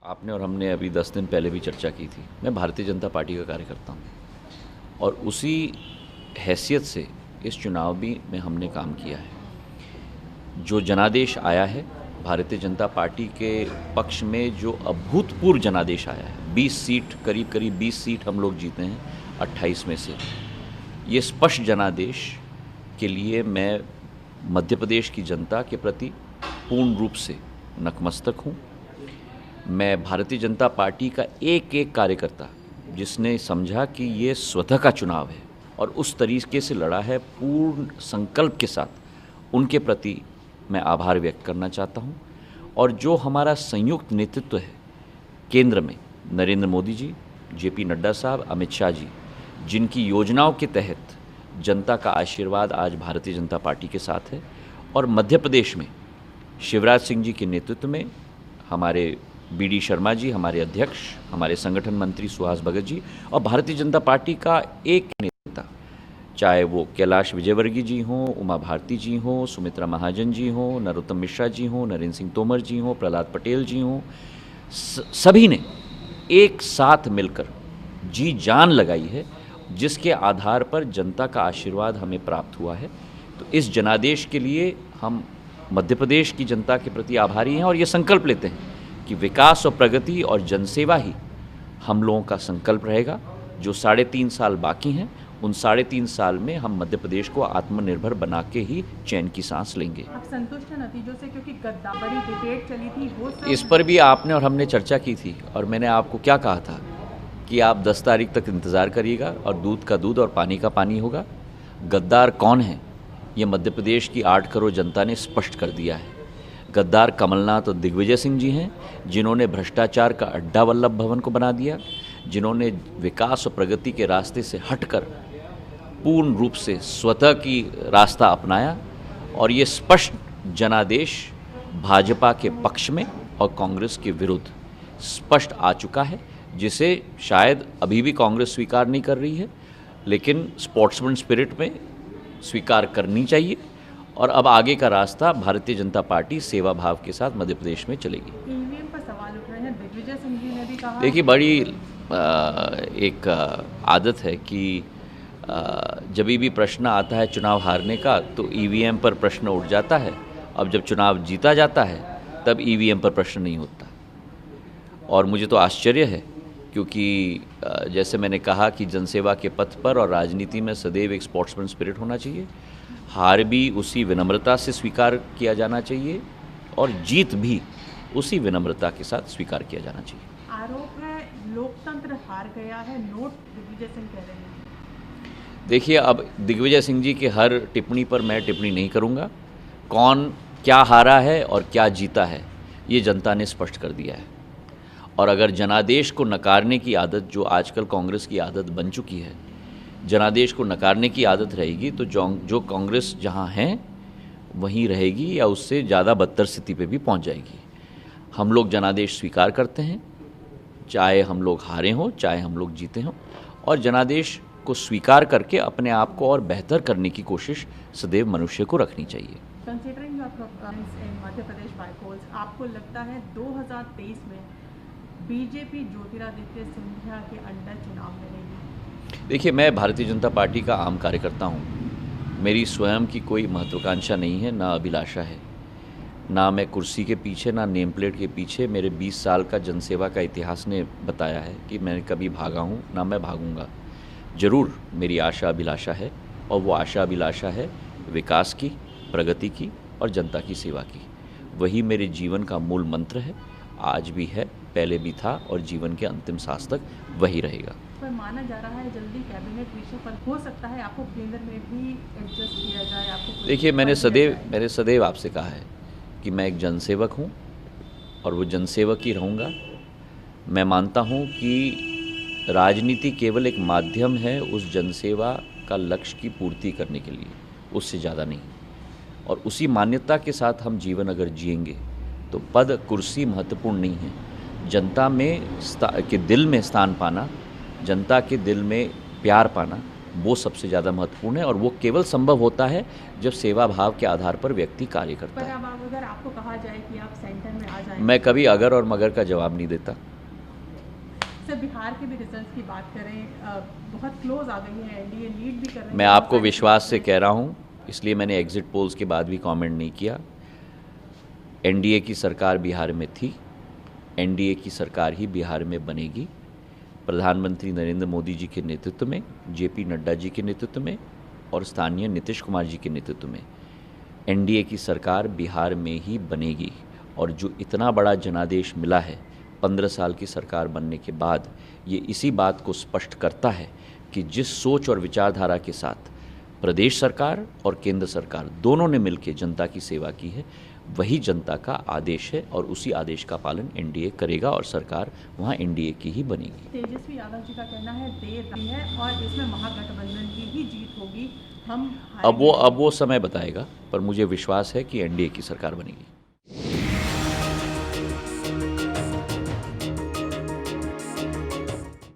आपने और हमने अभी 10 दिन पहले भी चर्चा की थी। मैं भारतीय जनता पार्टी का कार्यकर्ता हूँ और उसी हैसियत से इस चुनाव भी में हमने काम किया है। जो जनादेश आया है भारतीय जनता पार्टी के पक्ष में, जो अभूतपूर्व जनादेश आया है, 20 सीट, करीब 20 सीट हम लोग जीते हैं 28 में से। ये स्पष्ट जनादेश के लिए मैं मध्य प्रदेश की जनता के प्रति पूर्ण रूप से नतमस्तक हूँ। मैं भारतीय जनता पार्टी का एक एक कार्यकर्ता जिसने समझा कि ये स्वतः का चुनाव है और उस तरीके से लड़ा है पूर्ण संकल्प के साथ, उनके प्रति मैं आभार व्यक्त करना चाहता हूँ। और जो हमारा संयुक्त नेतृत्व है केंद्र में, नरेंद्र मोदी जी, जेपी नड्डा साहब, अमित शाह जी, जिनकी योजनाओं के तहत जनता का आशीर्वाद आज भारतीय जनता पार्टी के साथ है, और मध्य प्रदेश में शिवराज सिंह जी के नेतृत्व में हमारे बीडी शर्मा जी, हमारे अध्यक्ष, हमारे संगठन मंत्री सुहास भगत जी, और भारतीय जनता पार्टी का एक नेता, चाहे वो कैलाश विजयवर्गीय जी हों, उमा भारती जी हों, सुमित्रा महाजन जी हों, नरोत्तम मिश्रा जी हों, नरेंद्र सिंह तोमर जी हों, प्रहलाद पटेल जी हों, सभी ने एक साथ मिलकर जी जान लगाई है, जिसके आधार पर जनता का आशीर्वाद हमें प्राप्त हुआ है। तो इस जनादेश के लिए हम मध्य प्रदेश की जनता के प्रति आभारी हैं और ये संकल्प लेते हैं कि विकास और प्रगति और जनसेवा ही हम लोगों का संकल्प रहेगा। जो 3.5 साल बाकी हैं, उन 3.5 साल में हम मध्य प्रदेश को आत्मनिर्भर बना के ही चैन की सांस लेंगे। आप संतुष्ट हैं नतीजों से? क्योंकि बड़ी डिबेट चली थी, वो सब इस पर भी आपने और हमने चर्चा की थी और मैंने आपको क्या कहा था कि आप 10 तारीख तक इंतज़ार करिएगा और दूध का दूध और पानी का पानी होगा। गद्दार कौन है, ये मध्य प्रदेश की 8 करोड़ जनता ने स्पष्ट कर दिया है। गद्दार कमलनाथ और दिग्विजय सिंह जी हैं, जिन्होंने भ्रष्टाचार का अड्डा वल्लभ भवन को बना दिया, जिन्होंने विकास और प्रगति के रास्ते से हटकर पूर्ण रूप से स्वतः की रास्ता अपनाया। और ये स्पष्ट जनादेश भाजपा के पक्ष में और कांग्रेस के विरुद्ध स्पष्ट आ चुका है, जिसे शायद अभी भी कांग्रेस स्वीकार नहीं कर रही है, लेकिन स्पोर्ट्समैन स्पिरिट में स्वीकार करनी चाहिए। और अब आगे का रास्ता भारतीय जनता पार्टी सेवा भाव के साथ मध्य प्रदेश में चलेगी। ईवीएम पर सवाल उठ रहे हैं, दिग्विजय सिंह जी ने भी कहा। देखिए, बड़ी एक आदत है कि जब भी प्रश्न आता है चुनाव हारने का, तो ईवीएम पर प्रश्न उठ जाता है। अब जब चुनाव जीता जाता है तब ईवीएम पर प्रश्न नहीं होता। और मुझे तो आश्चर्य है, क्योंकि जैसे मैंने कहा कि जनसेवा के पथ पर और राजनीति में सदैव एक स्पोर्ट्समैन स्पिरिट होना चाहिए। हार भी उसी विनम्रता से स्वीकार किया जाना चाहिए और जीत भी उसी विनम्रता के साथ स्वीकार किया जाना चाहिए। आरोप है लोकतंत्र हार गया है, नोट दिग्विजय सिंह कह रहे हैं। देखिए, अब दिग्विजय सिंह जी के हर टिप्पणी पर मैं टिप्पणी नहीं करूंगा। कौन क्या हारा है और क्या जीता है, ये जनता ने स्पष्ट कर दिया है। और अगर जनादेश को नकारने की आदत, जो आजकल कांग्रेस की आदत बन चुकी है, जनादेश को नकारने की आदत रहेगी, तो जो कांग्रेस जहां है वहीं रहेगी या उससे ज़्यादा बदतर स्थिति पे भी पहुंच जाएगी। हम लोग जनादेश स्वीकार करते हैं, चाहे हम लोग हारे हों, चाहे हम लोग जीते हों, और जनादेश को स्वीकार करके अपने आप को और बेहतर करने की कोशिश सदैव मनुष्य को रखनी चाहिए। Considering your performance in Madhya Pradesh bypolls, आपको लगता है 2023 में बीजेपी ज्योतिरादित्य सिंधिया के अंडर चुनाव लड़ेगी? देखिए, मैं भारतीय जनता पार्टी का आम कार्यकर्ता हूँ। मेरी स्वयं की कोई महत्वाकांक्षा नहीं है, ना अभिलाषा है, ना मैं कुर्सी के पीछे, ना नेम प्लेट के पीछे। मेरे 20 साल का जनसेवा का इतिहास ने बताया है कि मैंने कभी भागा हूँ, ना मैं भागूंगा। ज़रूर मेरी आशा अभिलाषा है, और वो आशा अभिलाषा है विकास की, प्रगति की और जनता की सेवा की। वही मेरे जीवन का मूल मंत्र है, आज भी है, पहले भी था और जीवन के अंतिम सांस तक वही रहेगा। पर माना जा रहा है जल्दी कैबिनेट विषय पर हो सकता है आपको केंद्र में भी एडजस्ट किया जाए। आपको देखिए, मैंने सदैव आपसे कहा है कि मैं एक जनसेवक हूँ और वो जनसेवक ही रहूँगा। मैं मानता हूँ कि राजनीति केवल एक माध्यम है उस जनसेवा का लक्ष्य की पूर्ति करने के लिए, उससे ज़्यादा नहीं। और उसी मान्यता के साथ हम जीवन अगर जिएंगे तो पद कुर्सी महत्वपूर्ण नहीं है। जनता में के दिल में स्थान पाना, जनता के दिल में प्यार पाना, वो सबसे ज़्यादा महत्वपूर्ण है और वो केवल संभव होता है जब सेवा भाव के आधार पर व्यक्ति कार्य करता पर है। अब अगर आपको कहा जाए कि आप सेंटर में आ जाएं, मैं कभी अगर और मगर का जवाब नहीं देता। सर बिहार के भी रिजल्ट की बात करें, बहुत क्लोज आ गई है, एनडीए लीड भी कर रही है। मैं आपको विश्वास से कह रहा हूँ, इसलिए मैंने एग्जिट पोल्स के बाद भी कमेंट नहीं किया। एनडीए की सरकार बिहार में थी, एनडीए की सरकार ही बिहार में बनेगी। प्रधानमंत्री नरेंद्र मोदी जी के नेतृत्व में, जेपी नड्डा जी के नेतृत्व में और स्थानीय नीतीश कुमार जी के नेतृत्व में एनडीए की सरकार बिहार में ही बनेगी। और जो इतना बड़ा जनादेश मिला है 15 साल की सरकार बनने के बाद, ये इसी बात को स्पष्ट करता है कि जिस सोच और विचारधारा के साथ प्रदेश सरकार और केंद्र सरकार दोनों ने मिलकर जनता की सेवा की है, वही जनता का आदेश है और उसी आदेश का पालन एनडीए करेगा और सरकार वहाँ एनडीए की ही बनेगी। तेजस्वी यादव जी का कहना है देर रही है और इसमें महागठबंधन की ही जीत होगी। हम अब वो समय बताएगा, पर मुझे विश्वास है कि एनडीए की सरकार बनेगी।